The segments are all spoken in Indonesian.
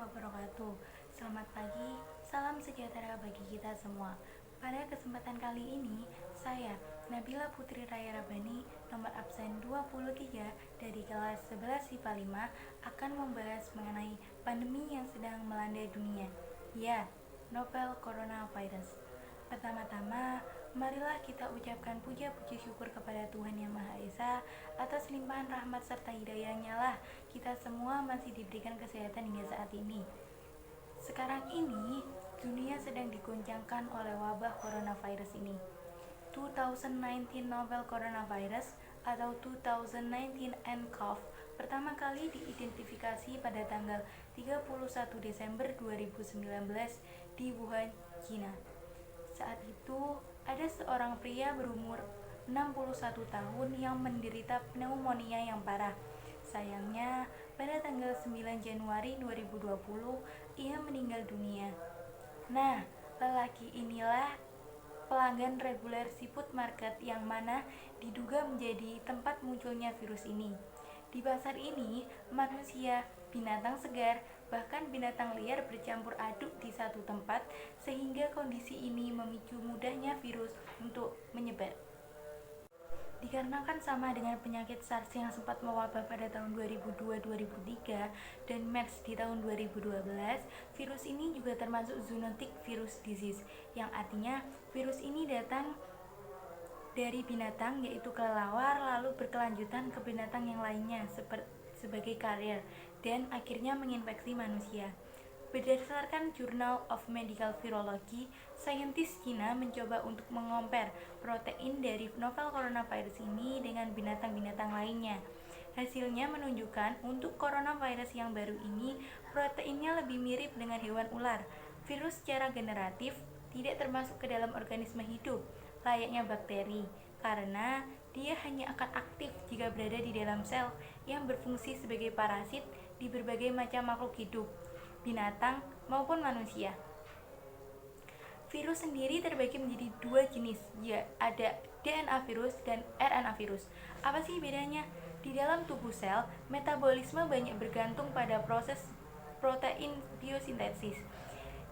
wabarakatuh. Selamat pagi, salam sejahtera bagi kita semua. Pada kesempatan kali ini, saya, Nabila Putri Raya Rabani, nomor absen 23 dari kelas 11 IPA 5, akan membahas mengenai pandemi yang sedang melanda dunia. Ya, novel coronavirus. Pertama-tama, marilah kita ucapkan puja-puji syukur kepada Tuhan Yang Maha Esa atas limpahan rahmat serta hidayahnya lah kita semua masih diberikan kesehatan hingga saat ini. Sekarang ini, dunia sedang diguncangkan oleh wabah coronavirus ini. 2019 novel coronavirus atau 2019 nCoV pertama kali diidentifikasi pada tanggal 31 Desember 2019 di Wuhan, China. Saat itu, ada seorang pria berumur 61 tahun yang menderita pneumonia yang parah. Sayangnya, pada tanggal 9 Januari 2020, ia meninggal dunia. Nah, lelaki inilah pelanggan reguler seafood market yang mana diduga menjadi tempat munculnya virus ini. Di pasar ini, manusia, binatang segar, bahkan binatang liar bercampur aduk di satu tempat sehingga kondisi ini memicu mudahnya virus untuk menyebar. Dikarenakan sama dengan penyakit SARS yang sempat mewabah pada tahun 2002-2003 dan MERS di tahun 2012, virus ini juga termasuk zoonotic virus disease, yang artinya virus ini datang dari binatang yaitu kelelawar lalu berkelanjutan ke binatang yang lainnya sebagai karier dan akhirnya menginfeksi manusia. Berdasarkan Journal of Medical Virology, saintis Cina mencoba untuk mengompar protein dari novel coronavirus ini dengan binatang-binatang lainnya. Hasilnya menunjukkan untuk coronavirus yang baru ini, proteinnya lebih mirip dengan hewan ular. Virus secara generatif tidak termasuk ke dalam organisme hidup, layaknya bakteri, karena dia hanya akan aktif jika berada di dalam sel yang berfungsi sebagai parasit di berbagai macam makhluk hidup, binatang maupun manusia. Virus sendiri terbagi menjadi dua jenis, ya ada DNA virus dan RNA virus. Apa sih bedanya? Di dalam tubuh sel, metabolisme banyak bergantung pada proses protein biosintesis,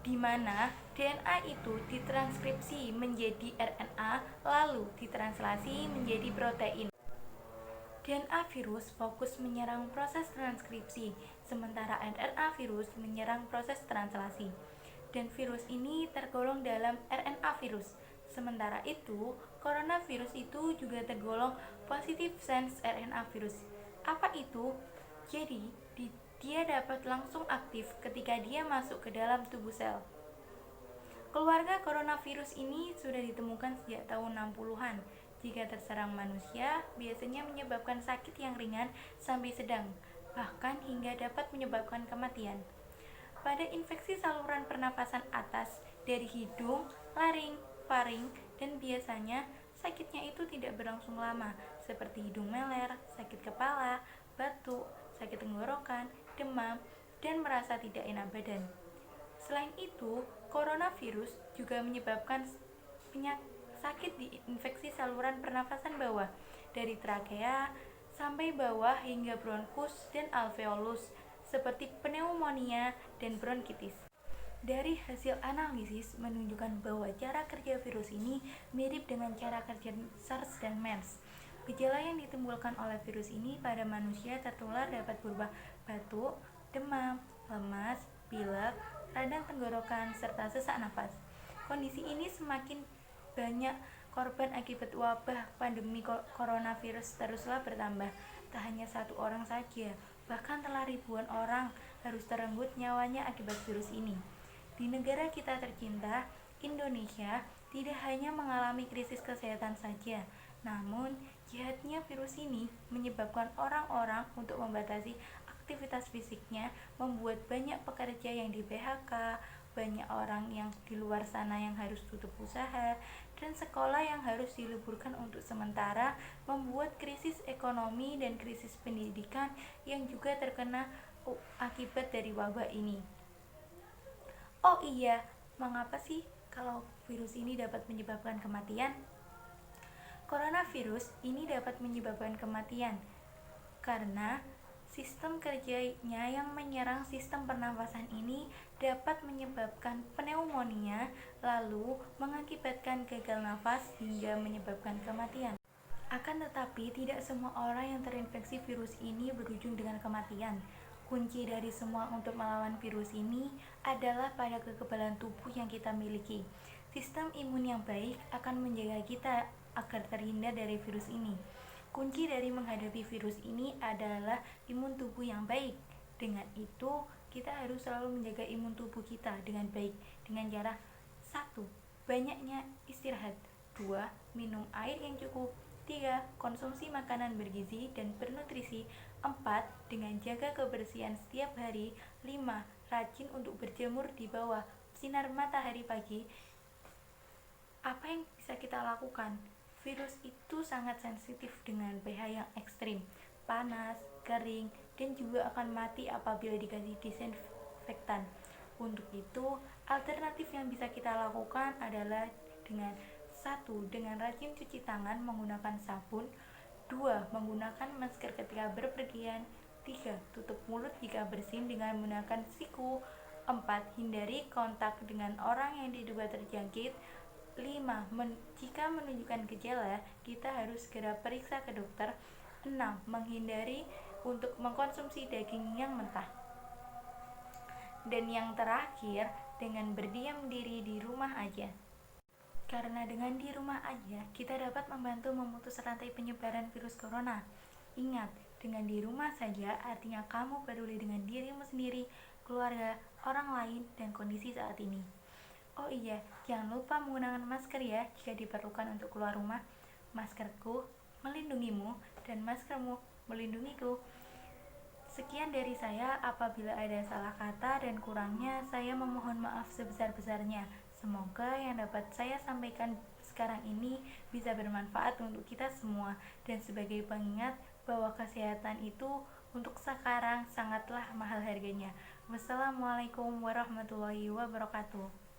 di mana DNA itu ditranskripsi menjadi RNA lalu ditranslasi menjadi protein. DNA virus fokus menyerang proses transkripsi, sementara RNA virus menyerang proses translasi. Dan virus ini tergolong dalam RNA virus. Sementara itu, coronavirus itu juga tergolong positive sense RNA virus. Apa itu? Jadi, dia dapat langsung aktif ketika dia masuk ke dalam tubuh sel. Keluarga coronavirus ini sudah ditemukan sejak tahun 60-an. Jika terserang manusia, biasanya menyebabkan sakit yang ringan sampai sedang, bahkan hingga dapat menyebabkan kematian. Pada infeksi saluran pernapasan atas dari hidung, laring, faring, dan biasanya sakitnya itu tidak berlangsung lama, seperti hidung meler, sakit kepala, batuk, sakit tenggorokan, demam, dan merasa tidak enak badan. Selain itu, coronavirus juga menyebabkan sakit di infeksi saluran pernafasan bawah, dari trakea sampai bawah hingga bronkus dan alveolus, seperti pneumonia dan bronkitis. Dari hasil analisis menunjukkan bahwa cara kerja virus ini mirip dengan cara kerja SARS dan MERS. Gejala yang ditimbulkan oleh virus ini pada manusia tertular dapat berupa batuk, demam, lemas, pilek, radang tenggorokan, serta sesak napas. Kondisi ini semakin banyak korban akibat wabah pandemi coronavirus teruslah bertambah. Tak hanya satu orang saja, bahkan telah ribuan orang harus terenggut nyawanya akibat virus ini. Di negara kita tercinta, Indonesia, tidak hanya mengalami krisis kesehatan saja, namun jahatnya virus ini menyebabkan orang-orang untuk membatasi aktivitas fisiknya, membuat banyak pekerja yang di PHK, banyak orang yang di luar sana yang harus tutup usaha, dan sekolah yang harus diliburkan untuk sementara, membuat krisis ekonomi dan krisis pendidikan yang juga terkena akibat dari wabah ini. Oh iya, mengapa sih kalau virus ini dapat menyebabkan kematian? Coronavirus ini dapat menyebabkan kematian karena Sistem kerjanya yang menyerang sistem pernafasan ini dapat menyebabkan pneumonia, lalu mengakibatkan gagal nafas hingga menyebabkan kematian. Akan tetapi, tidak semua orang yang terinfeksi virus ini berujung dengan kematian. Kunci dari semua untuk melawan virus ini adalah pada kekebalan tubuh yang kita miliki. Sistem imun yang baik akan menjaga kita agar terhindar dari virus ini. Kunci dari menghadapi virus ini adalah imun tubuh yang baik. Dengan itu, kita harus selalu menjaga imun tubuh kita dengan baik dengan cara 1. Banyaknya istirahat. 2. Minum air yang cukup. 3. Konsumsi makanan bergizi dan bernutrisi. 4. Dengan jaga kebersihan setiap hari. 5. Rajin untuk berjemur di bawah sinar matahari pagi. Apa yang bisa kita lakukan? Virus itu sangat sensitif dengan pH yang ekstrim, panas, kering, dan juga akan mati apabila dikasih disinfektan. Untuk itu, alternatif yang bisa kita lakukan adalah dengan 1. Dengan rajin cuci tangan menggunakan sabun. 2. Menggunakan masker ketika berpergian. 3. Tutup mulut jika bersin dengan menggunakan siku. 4. Hindari kontak dengan orang yang diduga terjangkit. 5. Jika menunjukkan gejala, kita harus segera periksa ke dokter. 6. Menghindari untuk mengkonsumsi daging yang mentah. Dan yang terakhir, dengan berdiam diri di rumah aja. Karena dengan di rumah aja, kita dapat membantu memutus rantai penyebaran virus corona. Ingat, dengan di rumah saja artinya kamu peduli dengan dirimu sendiri, keluarga, orang lain, dan kondisi saat ini. Oh iya, jangan lupa menggunakan masker ya jika diperlukan untuk keluar rumah. Maskerku melindungimu dan maskermu melindungiku. Sekian dari saya, apabila ada salah kata dan kurangnya, saya memohon maaf sebesar-besarnya. Semoga yang dapat saya sampaikan sekarang ini bisa bermanfaat untuk kita semua dan sebagai pengingat bahwa kesehatan itu untuk sekarang sangatlah mahal harganya. Wassalamualaikum warahmatullahi wabarakatuh.